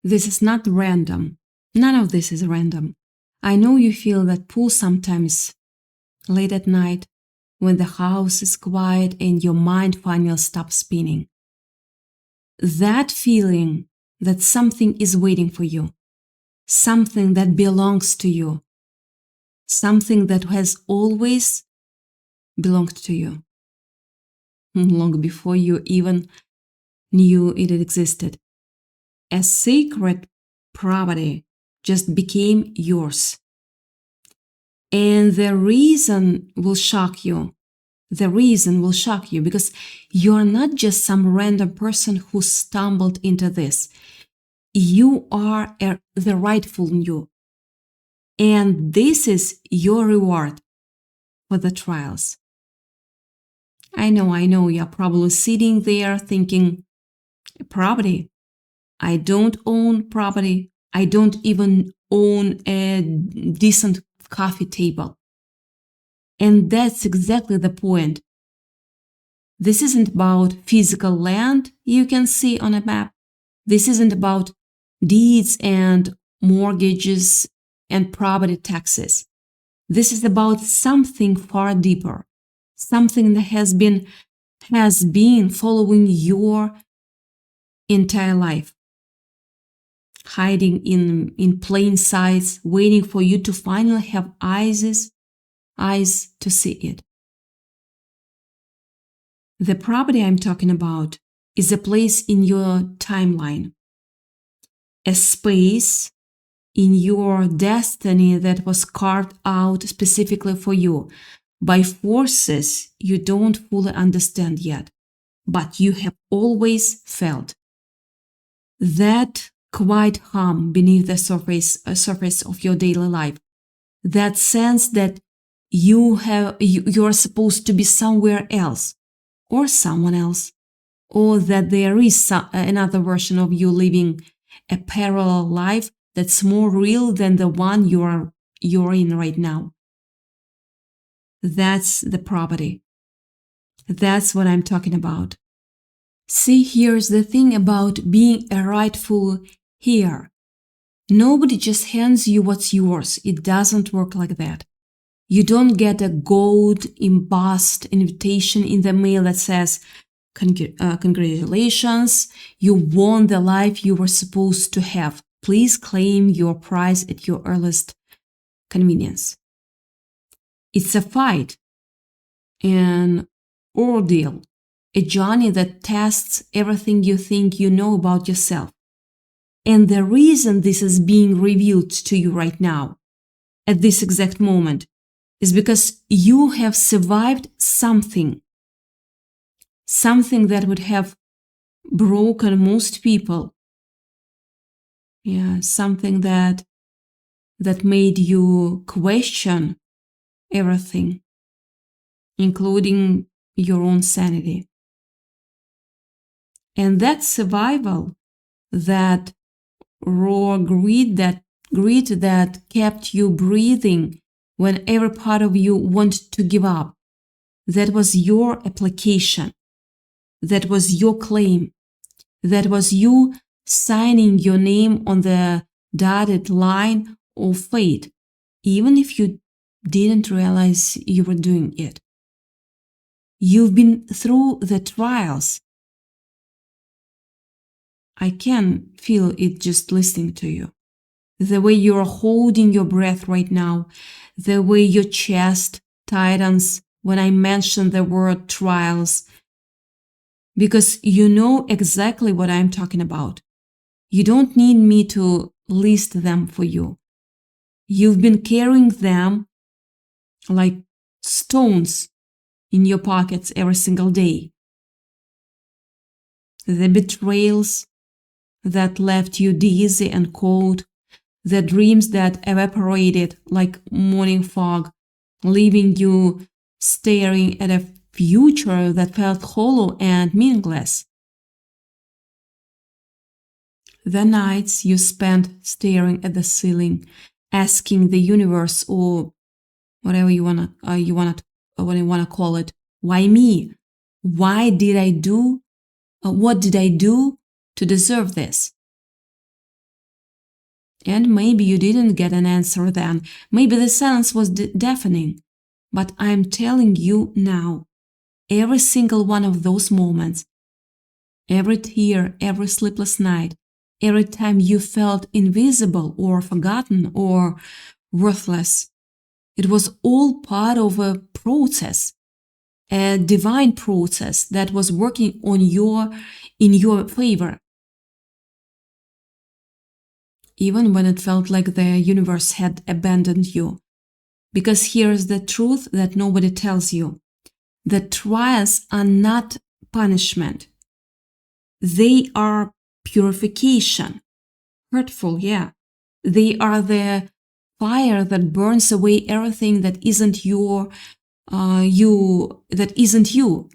This is not random. None of this is random. I know you feel that pull sometimes late at night when the house is quiet and your mind finally stops spinning. That feeling that something is waiting for you, something that belongs to you, something that has always belonged to you, long before you even knew it existed. A sacred property just became yours. And the reason will shock you. The reason will shock you because you're not just some random person who stumbled into this. You are the rightful you. And this is your reward for the trials. I know, you're probably sitting there thinking, property? I don't own property. I don't even own a decent coffee table. And that's exactly the point. This isn't about physical land you can see on a map. This isn't about deeds and mortgages and property taxes. This is about something far deeper, something that has been following your entire life, hiding in plain sight, waiting for you to finally have eyes to see it. The property I'm talking about is a place in your timeline, a space in your destiny that was carved out specifically for you by forces you don't fully understand yet, but you have always felt. That quiet hum beneath the surface of your daily life, that sense that you're supposed to be somewhere else or someone else, or that there is another version of you living a parallel life that's more real than the one you're in right now. That's the property. That's what I'm talking about. See, here's the thing about being a rightful here. Nobody just hands you what's yours. It doesn't work like that. You don't get a gold embossed invitation in the mail that says, congratulations, you won the life you were supposed to have. Please claim your prize at your earliest convenience. It's a fight, an ordeal, a journey that tests everything you think you know about yourself. And the reason this is being revealed to you right now, at this exact moment, is because you have survived something that would have broken most people. Yeah, something that made you question everything, including your own sanity. And that survival, that raw greed that kept you breathing when every part of you wanted to give up, that was your application, that was your claim, that was you signing your name on the dotted line of fate, even if you didn't realize you were doing it. You've been through the trials. I can feel it just listening to you. The way you're holding your breath right now, the way your chest tightens when I mention the word trials, because you know exactly what I'm talking about. You don't need me to list them for you. You've been carrying them like stones in your pockets every single day. The betrayals that left you dizzy and cold, the dreams that evaporated like morning fog, leaving you staring at a future that felt hollow and meaningless. The nights you spent staring at the ceiling, asking the universe or whatever you wanna call it, why me? Why did I do? What did I do to deserve this? And maybe you didn't get an answer then. Maybe the silence was deafening. But I'm telling you now, every single one of those moments, every tear, every sleepless night, every time you felt invisible or forgotten or worthless, it was all part of a process, a divine process that was working in your favor. Even when it felt like the universe had abandoned you. Because here's the truth that nobody tells you. The trials are not punishment. They are purification. Hurtful, yeah. They are the fire that burns away everything that isn't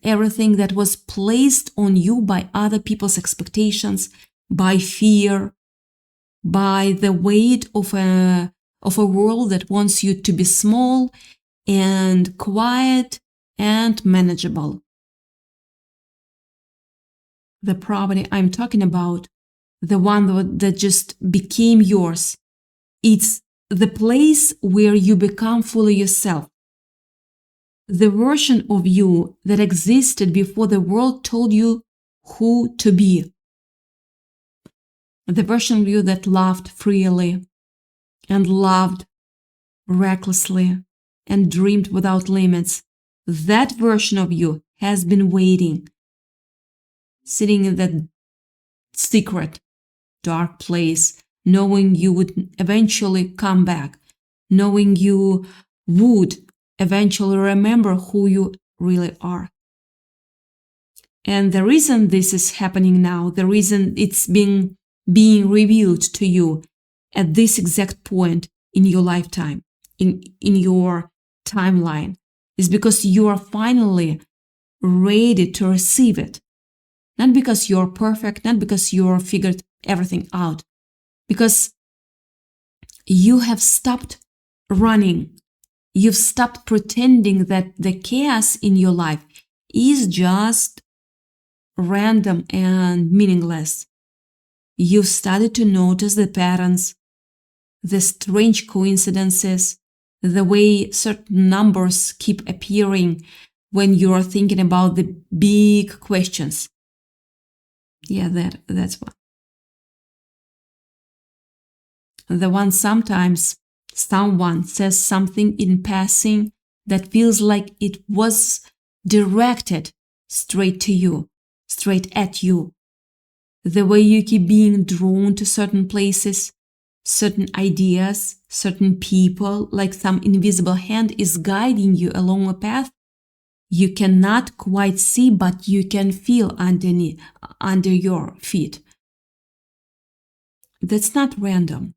everything that was placed on you by other people's expectations, by fear, by the weight of a world that wants you to be small and quiet and manageable. The property I'm talking about, the one that just became yours, it's the place where you become fully yourself. The version of you that existed before the world told you who to be. The version of you that loved freely and loved recklessly and dreamed without limits. That version of you has been waiting, sitting in that secret, dark place, knowing you would eventually come back, knowing you would eventually remember who you really are. And the reason this is happening now, the reason it's being revealed to you at this exact point in your lifetime, in your timeline, is because you are finally ready to receive it. Not because you're perfect, not because you're figured everything out, because you have stopped running. You've stopped pretending that the chaos in your life is just random and meaningless. You've started to notice the patterns, the strange coincidences, the way certain numbers keep appearing when you're thinking about the big questions. Yeah, that's one. The one sometimes someone says something in passing that feels like it was directed straight to you, straight at you. The way you keep being drawn to certain places, certain ideas, certain people, like some invisible hand is guiding you along a path you cannot quite see, but you can feel under your feet. That's not random.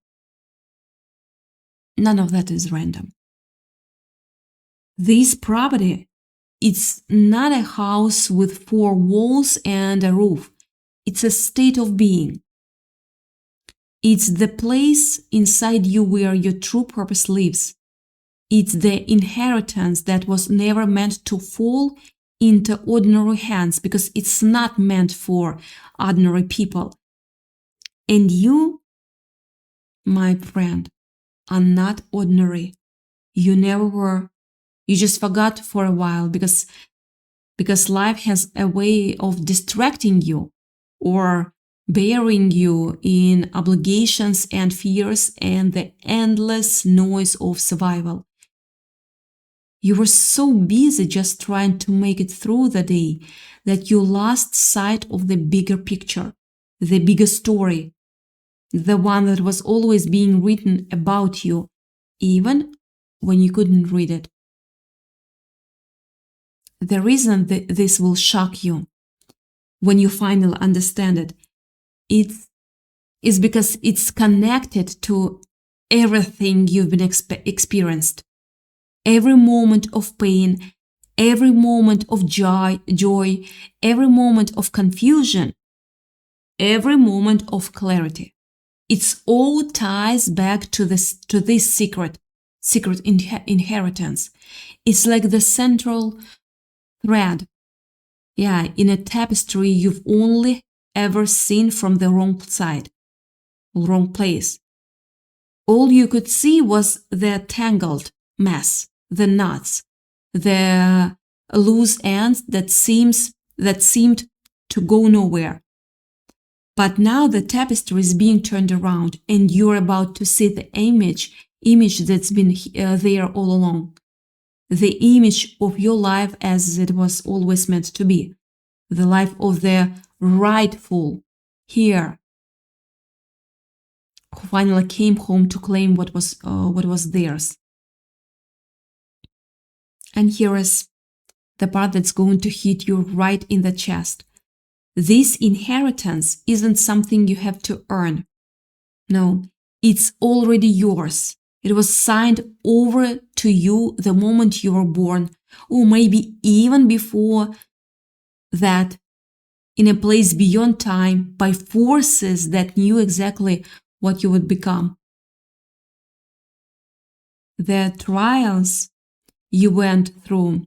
None of that is random. This property, it's not a house with 4 walls and a roof. It's a state of being. It's the place inside you where your true purpose lives. It's the inheritance that was never meant to fall into ordinary hands because it's not meant for ordinary people. And you, my friend, are not ordinary. You never were. You just forgot for a while because life has a way of distracting you or burying you in obligations and fears and the endless noise of survival. You were so busy just trying to make it through the day that you lost sight of the bigger picture, the bigger story, the one that was always being written about you, even when you couldn't read it. The reason that this will shock you when you finally understand it, is because it's connected to everything you've been experienced. Every moment of pain, every moment of joy, every moment of confusion, every moment of clarity. It's all ties back to this secret inheritance. It's like the central thread, in a tapestry you've only ever seen from the wrong side, wrong place. All you could see was the tangled mess, the knots, the loose ends that seemed to go nowhere. But now the tapestry is being turned around, and you're about to see the image that's been there all along. The image of your life as it was always meant to be. The life of the rightful heir who finally came home to claim what was theirs. And here is the part that's going to hit you right in the chest. This inheritance isn't something you have to earn. No, it's already yours. It was signed over to you the moment you were born, or maybe even before that, in a place beyond time, by forces that knew exactly what you would become. The trials you went through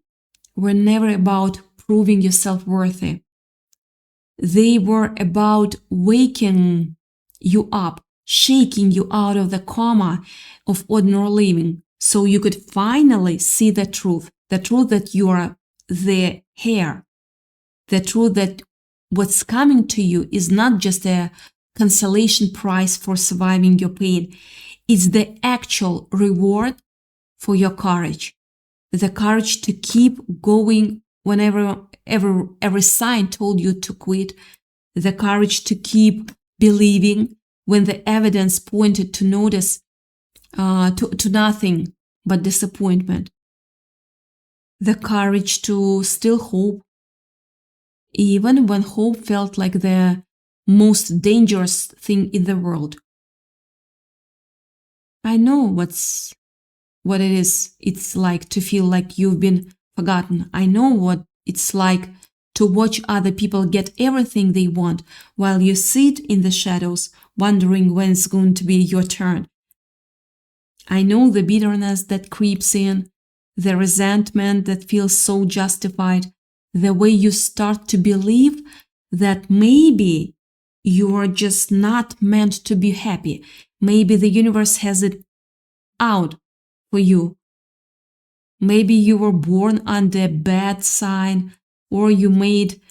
were never about proving yourself worthy. They were about waking you up, shaking you out of the coma of ordinary living, so you could finally see the truth that you are the heir, the truth that what's coming to you is not just a consolation prize for surviving your pain. It's the actual reward for your courage, the courage to keep going whenever every sign told you to quit, the courage to keep believing when the evidence pointed to nothing but disappointment, the courage to still hope, even when hope felt like the most dangerous thing in the world. I know what it's like to feel like you've been forgotten. I know what it's like to watch other people get everything they want while you sit in the shadows wondering when it's going to be your turn. I know the bitterness that creeps in, the resentment that feels so justified, the way you start to believe that maybe you are just not meant to be happy. Maybe the universe has it out for you. Maybe you were born under a bad sign, or you made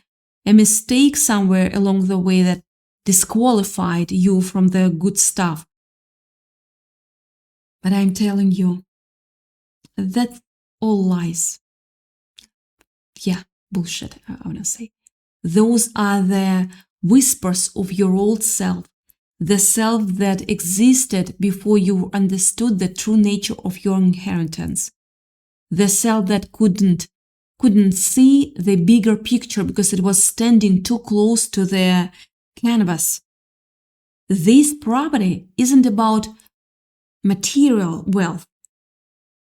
a mistake somewhere along the way that disqualified you from the good stuff. But I'm telling you, that's all lies. Yeah, bullshit, I want to say. Those are the whispers of your old self, the self that existed before you understood the true nature of your inheritance, the self that couldn't see the bigger picture because it was standing too close to the canvas. This property isn't about material wealth.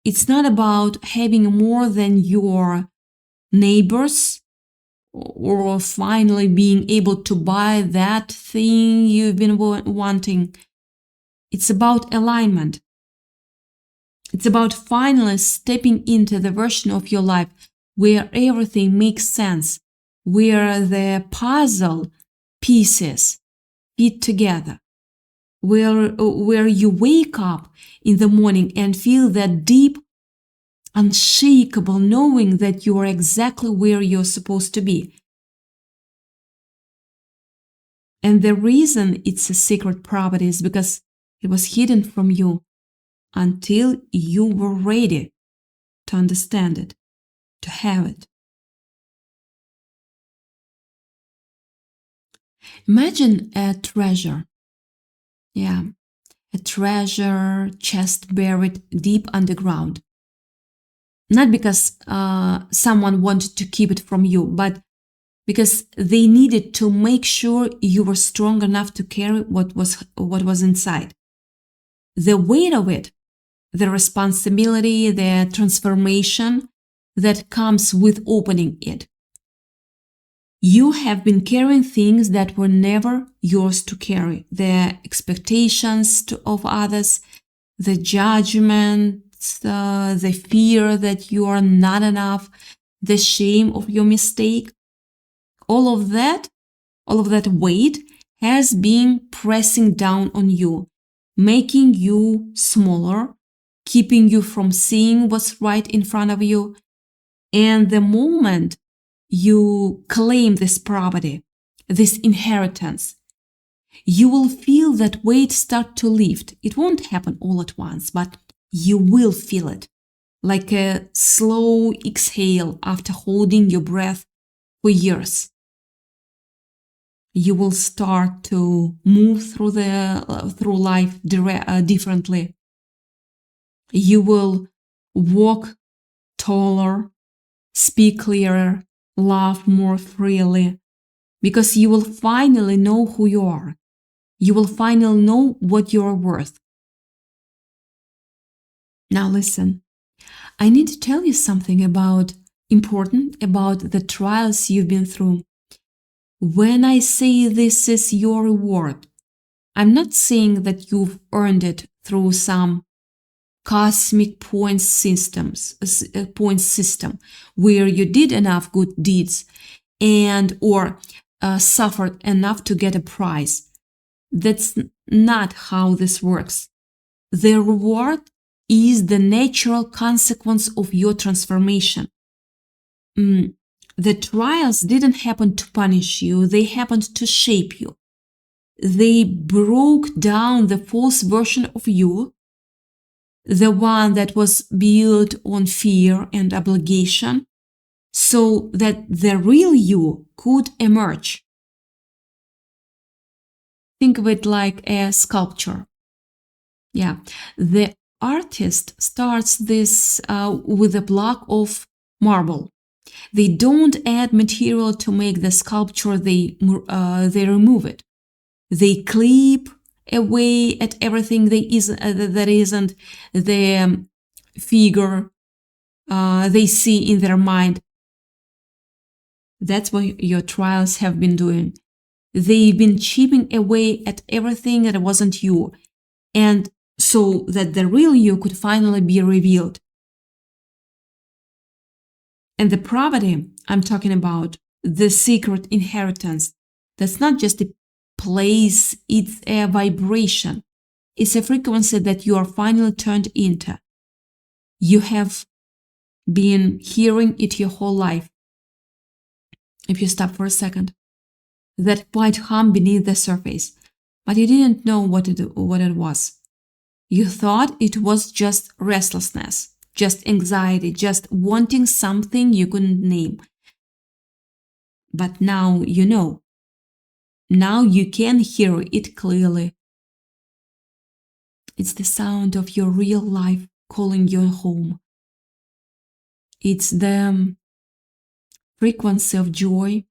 It's not about having more than your neighbors or finally being able to buy that thing you've been wanting. It's about alignment. It's about finally stepping into the version of your life where everything makes sense, where the puzzle pieces fit together, where you wake up in the morning and feel that deep, unshakable knowing that you are exactly where you're supposed to be. And the reason it's a secret property is because it was hidden from you until you were ready to understand it, to have it. Imagine a treasure. Yeah, a treasure chest buried deep underground. Not because someone wanted to keep it from you, but because they needed to make sure you were strong enough to carry what was inside. The weight of it, the responsibility, the transformation that comes with opening it. You have been carrying things that were never yours to carry. The expectations of others, the judgments, the fear that you are not enough, the shame of your mistake. All of that weight has been pressing down on you. making you smaller, keeping you from seeing what's right in front of you. And the moment you claim this property, this inheritance, you will feel that weight start to lift. It won't happen all at once, but you will feel it, like a slow exhale after holding your breath for years. You will start to move through life differently. You will walk taller, speak clearer, laugh more freely, because you will finally know who you are. You will finally know what you are worth. Now listen, I need to tell you something important about the trials you've been through. When I say this is your reward, I'm not saying that you've earned it through some cosmic point system where you did enough good deeds and or suffered enough to get a prize. That's not how this works. The reward is the natural consequence of your transformation. The trials didn't happen to punish you, they happened to shape you. They broke down the false version of you, the one that was built on fear and obligation, so that the real you could emerge. Think of it like a sculpture. Yeah, the artist starts this with a block of marble. They don't add material to make the sculpture, they remove it. They clip away at everything that isn't the figure they see in their mind. That's what your trials have been doing. They've been chipping away at everything that wasn't you, and so that the real you could finally be revealed. And the property I'm talking about, the secret inheritance, that's not just a place, it's a vibration. It's a frequency that you are finally turned into. You have been hearing it your whole life. If you stop for a second, that quiet hum beneath the surface, but you didn't know what it was. You thought it was just restlessness, just anxiety, just wanting something you couldn't name. But now you know. Now you can hear it clearly. It's the sound of your real life calling you home. It's the frequency of joy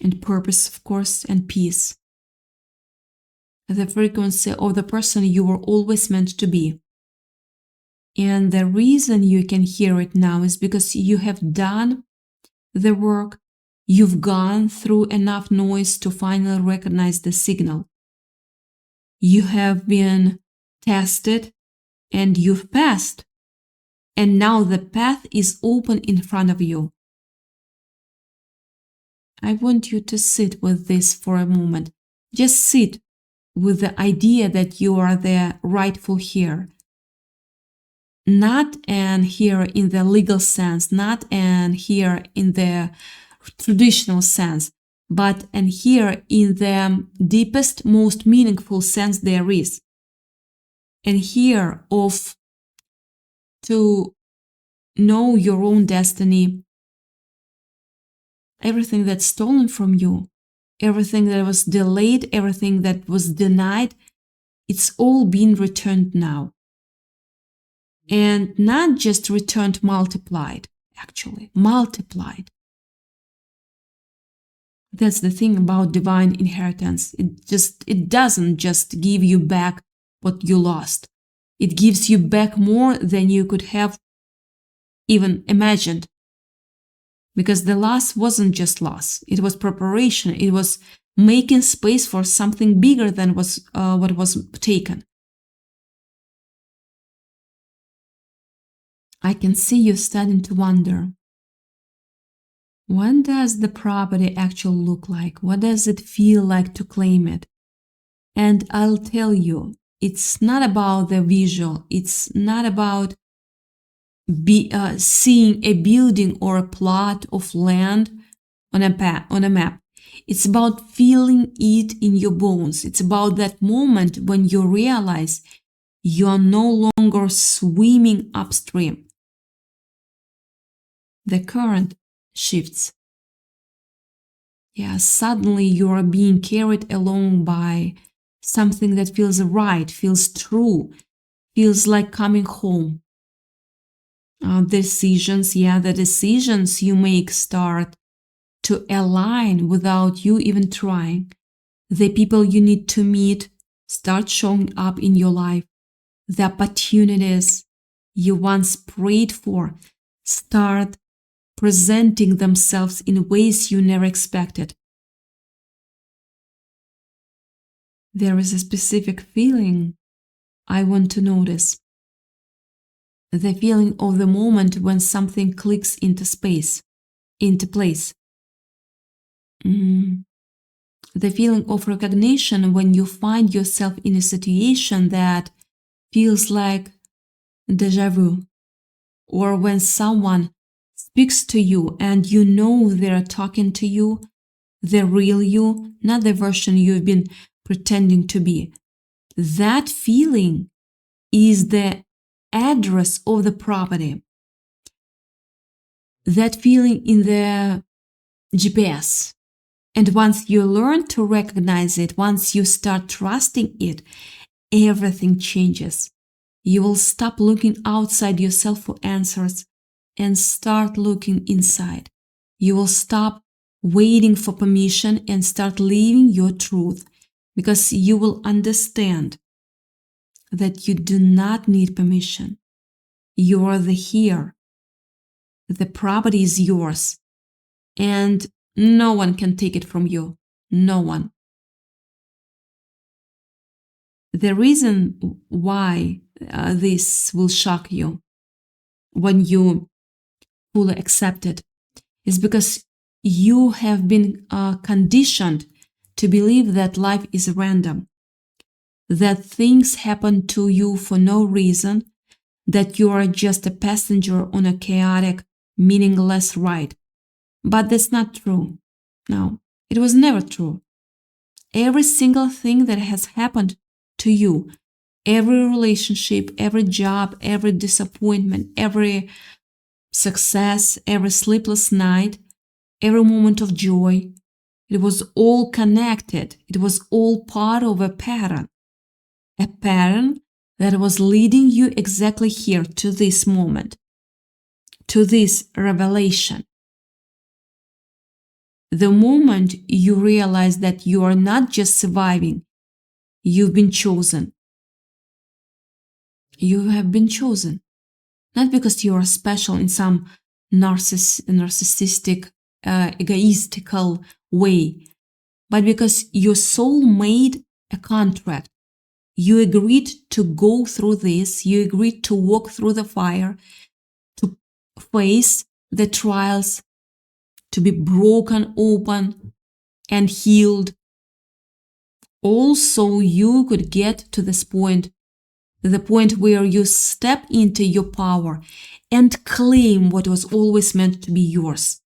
and purpose, of course, and peace. The frequency of the person you were always meant to be. And the reason you can hear it now is because you have done the work. You've gone through enough noise to finally recognize the signal. You have been tested and you've passed. And now the path is open in front of you. I want you to sit with this for a moment. Just sit with the idea that you are the rightful heir. Not an heir in the legal sense, not an heir in the traditional sense, but an heir in the deepest, most meaningful sense there is. An heir of to know your own destiny. Everything that's stolen from you, everything that was delayed, everything that was denied, it's all been returned now. And not just returned, multiplied, actually, multiplied. That's the thing about divine inheritance. It doesn't just give you back what you lost. It gives you back more than you could have even imagined. Because the loss wasn't just loss. It was preparation. It was making space for something bigger than what was taken. I can see you starting to wonder. What does the property actually look like? What does it feel like to claim it? And I'll tell you, it's not about the visual. It's not about seeing a building or a plot of land on a map. It's about feeling it in your bones. It's about that moment when you realize you are no longer swimming upstream. The current shifts. Yeah, suddenly you are being carried along by something that feels right, feels true, feels like coming home. The decisions you make start to align without you even trying. The people you need to meet start showing up in your life. The opportunities you once prayed for start presenting themselves in ways you never expected. There is a specific feeling I want to notice. The feeling of the moment when something clicks into place. The feeling of recognition when you find yourself in a situation that feels like déjà vu, or when someone speaks to you and you know they're talking to you, the real you, not the version you've been pretending to be. That feeling is the address of the property. That feeling in the GPS. And once you learn to recognize it, once you start trusting it, everything changes. You will stop looking outside yourself for answers and start looking inside. You will stop waiting for permission and start living your truth, because you will understand that you do not need permission. You are the here. The property is yours, and no one can take it from you. No one. The reason why this will shock you when you fully accept it is because you have been conditioned to believe that life is random, that things happen to you for no reason, that you are just a passenger on a chaotic, meaningless ride. But that's not true. No, it was never true. Every single thing that has happened to you, every relationship, every job, every disappointment, every success, every sleepless night, every moment of joy, it was all connected. It was all part of a pattern that was leading you exactly here to this moment, to this revelation. The moment you realize that you are not just surviving, you've been chosen. You have been chosen. Not because you are special in some narcissistic, egoistical way, but because your soul made a contract. You agreed to go through this. You agreed to walk through the fire, to face the trials, to be broken open and healed. Also, you could get to this point, the point where you step into your power and claim what was always meant to be yours.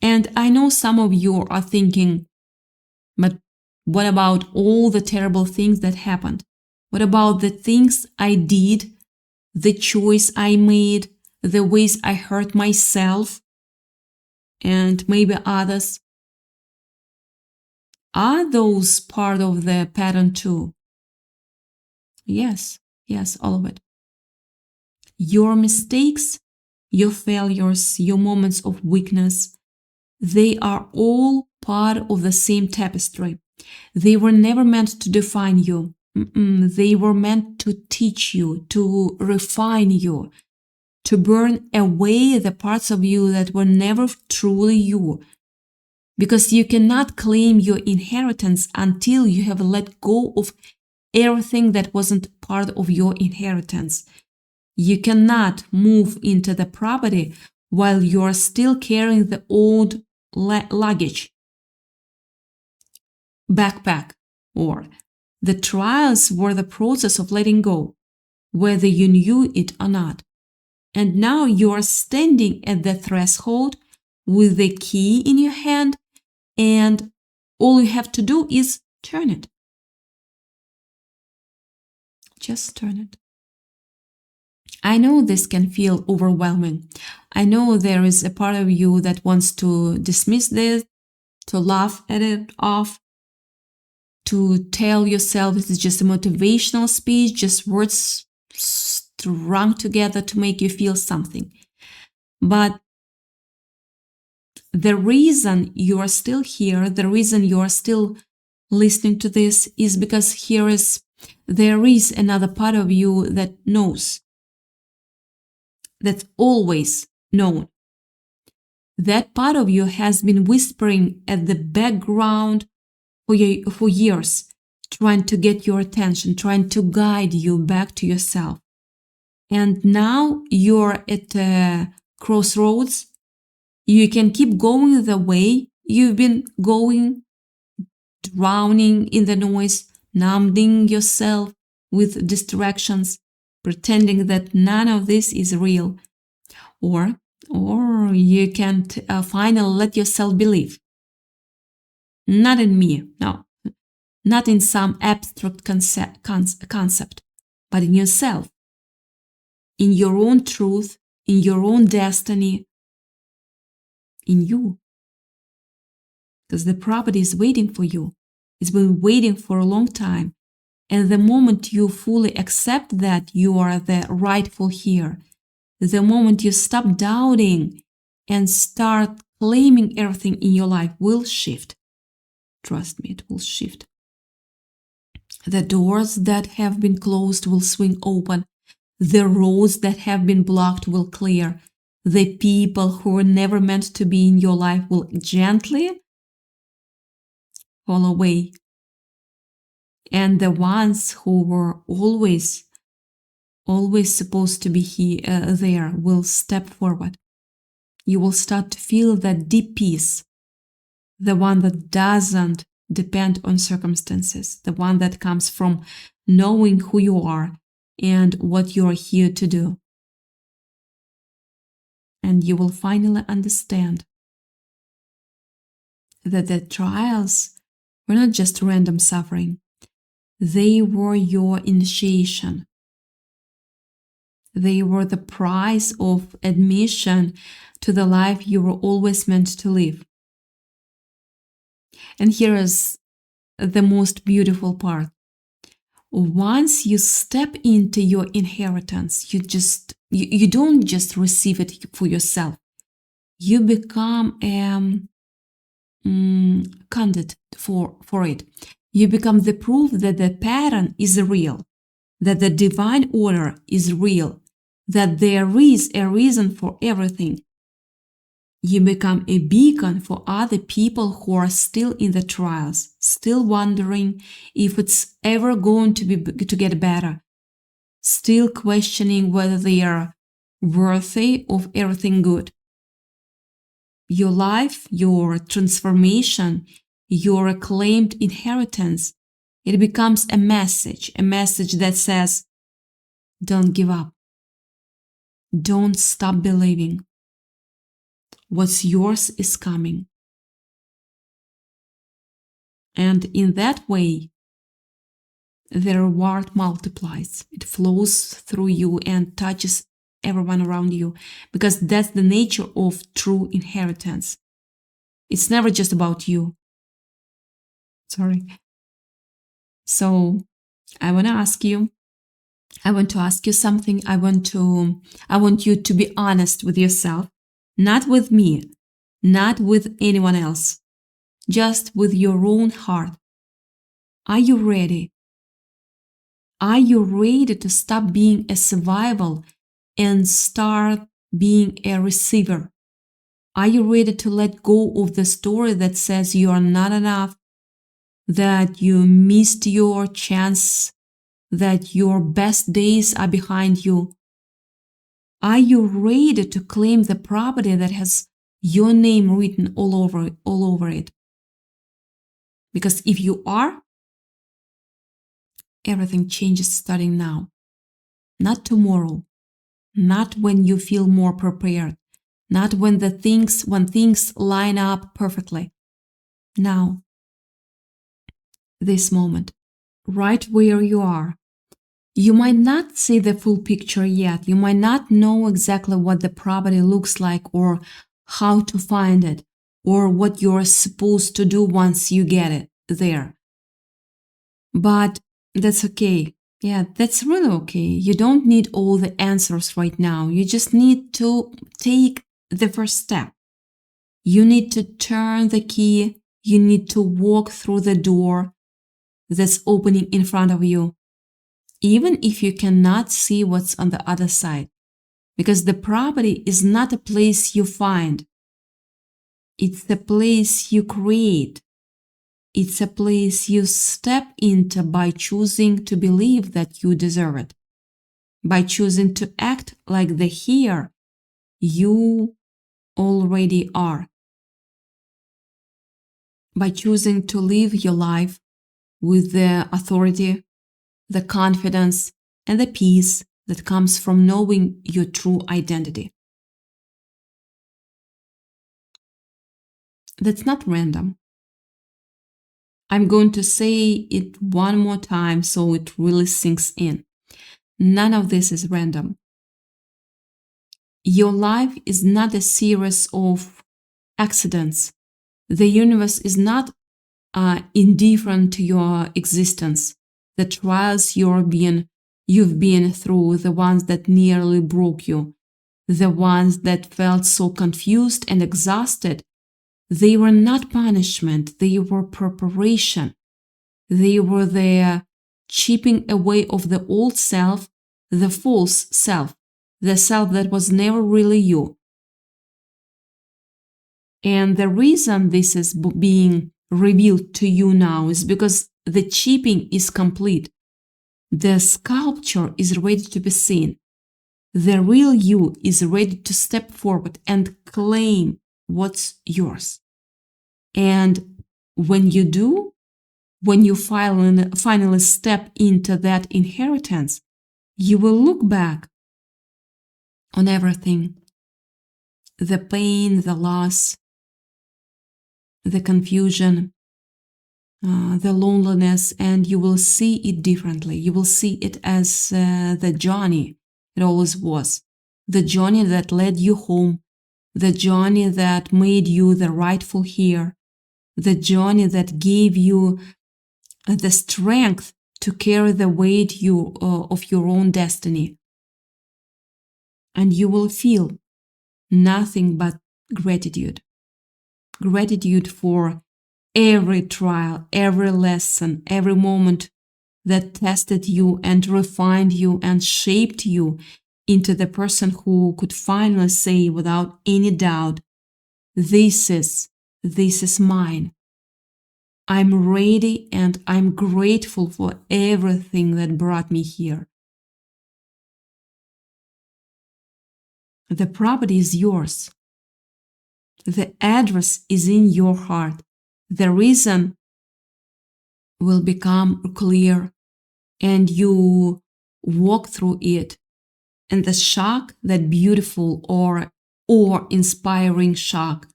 And I know some of you are thinking, but what about all the terrible things that happened? What about the things I did, the choice I made, the ways I hurt myself and maybe others? Are those part of the pattern too? Yes, all of it. Your mistakes, your failures, your moments of weakness, they are all part of the same tapestry. They were never meant to define you. They were meant to teach you, to refine you, to burn away the parts of you that were never truly you. Because you cannot claim your inheritance until you have let go of everything that wasn't part of your inheritance. You cannot move into the property while you are still carrying the old luggage, backpack, or The trials were the process of letting go, whether you knew it or not. And now you are standing at the threshold with the key in your hand, and all you have to do is turn it. Just turn it. I know this can feel overwhelming. I know there is a part of you that wants to dismiss this, to laugh at it off, to tell yourself this is just a motivational speech, just words strung together to make you feel something. But the reason you are still here, the reason you are still listening to this is because there is another part of you that knows, that's always known. That part of you has been whispering at the background for years, trying to get your attention, trying to guide you back to yourself. And now you're at a crossroads. You can keep going the way you've been going, drowning in the noise, numbing yourself with distractions, pretending that none of this is real. Or you can finally let yourself believe. Not in me, no. Not in some abstract concept, but in yourself. In your own truth, in your own destiny, in you. Because the property is waiting for you. It's been waiting for a long time. And the moment you fully accept that you are the rightful here, the moment you stop doubting and start claiming everything in your life will shift. Trust me, it will shift. The doors that have been closed will swing open. The roads that have been blocked will clear. The people who were never meant to be in your life will gently fall away. And the ones who were always supposed to be there will step forward. You will start to feel that deep peace, the one that doesn't depend on circumstances, the one that comes from knowing who you are and what you are here to do. And you will finally understand that the trials were not just random suffering. They were your initiation. They were the price of admission to the life you were always meant to live. And here is the most beautiful part. Once you step into your inheritance, you don't just receive it for yourself. You become a conduit for it. You become the proof that the pattern is real, that the divine order is real, that there is a reason for everything. You become a beacon for other people who are still in the trials, still wondering if it's ever going to get better, still questioning whether they are worthy of everything good. Your life, your transformation, your acclaimed inheritance, it becomes a message that says, don't give up. Don't stop believing. What's yours is coming. And in that way, the reward multiplies. It flows through you and touches everyone around you, because that's the nature of true inheritance. It's never just about you. Sorry. So I want to ask you something. I want you to be honest with yourself, not with me, not with anyone else, just with your own heart. Are you ready? Are you ready to stop being a survival and start being a receiver? Are you ready to let go of the story that says you are not enough, that you missed your chance, that your best days are behind you? Are you ready to claim the property that has your name written all over it? Because if you are, everything changes starting now. Not tomorrow, not when you feel more prepared, not when things line up perfectly. Now, this moment, right where you are. You might not see the full picture yet. You might not know exactly what the property looks like or how to find it or what you're supposed to do once you get it there. But that's okay. Yeah, that's really okay. You don't need all the answers right now. You just need to take the first step. You need to turn the key. You need to walk through the door that's opening in front of you, even if you cannot see what's on the other side. Because the property is not a place you find. It's the place you create. It's a place you step into by choosing to believe that you deserve it, by choosing to act like the here you already are, by choosing to live your life with the authority, the confidence, and the peace that comes from knowing your true identity. That's not random. I'm going to say it one more time so it really sinks in. None of this is random. Your life is not a series of accidents. The universe is not indifferent to your existence. The trials you've been through, the ones that nearly broke you, the ones that felt so confused and exhausted, they were not punishment, they were preparation. They were the chipping away of the old self, the false self, the self that was never really you. And the reason this is being revealed to you now is because the chipping is complete. The sculpture is ready to be seen. The real you is ready to step forward and claim what's yours. And when you do, when you finally step into that inheritance, you will look back on everything, the pain, the loss, the confusion, the loneliness, and you will see it differently. You will see it as the journey it always was, the journey that led you home, the journey that made you the rightful here, the journey that gave you the strength to carry the weight of your own destiny. And you will feel nothing but gratitude. Gratitude for every trial, every lesson, every moment that tested you and refined you and shaped you into the person who could finally say without any doubt, this is mine. I'm ready and I'm grateful for everything that brought me here. The property is yours. The address is in your heart. The reason will become clear and you walk through it. And the shock, that beautiful or inspiring shock,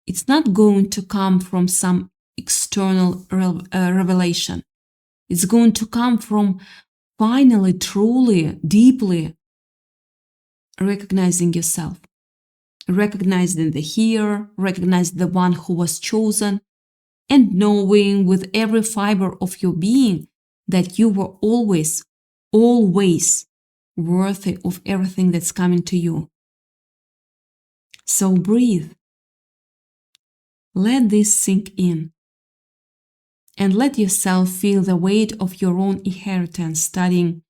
it's not going to come from some external revelation. It's going to come from finally, truly, deeply recognizing yourself, recognizing the here, recognizing the one who was chosen, and knowing with every fiber of your being that you were always worthy of everything that's coming to you. So breathe. Let this sink in. And let yourself feel the weight of your own inheritance starting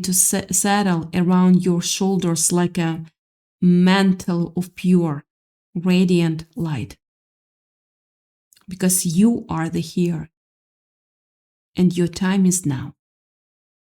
to settle around your shoulders like a mantle of pure, radiant light. Because you are the here, and your time is now.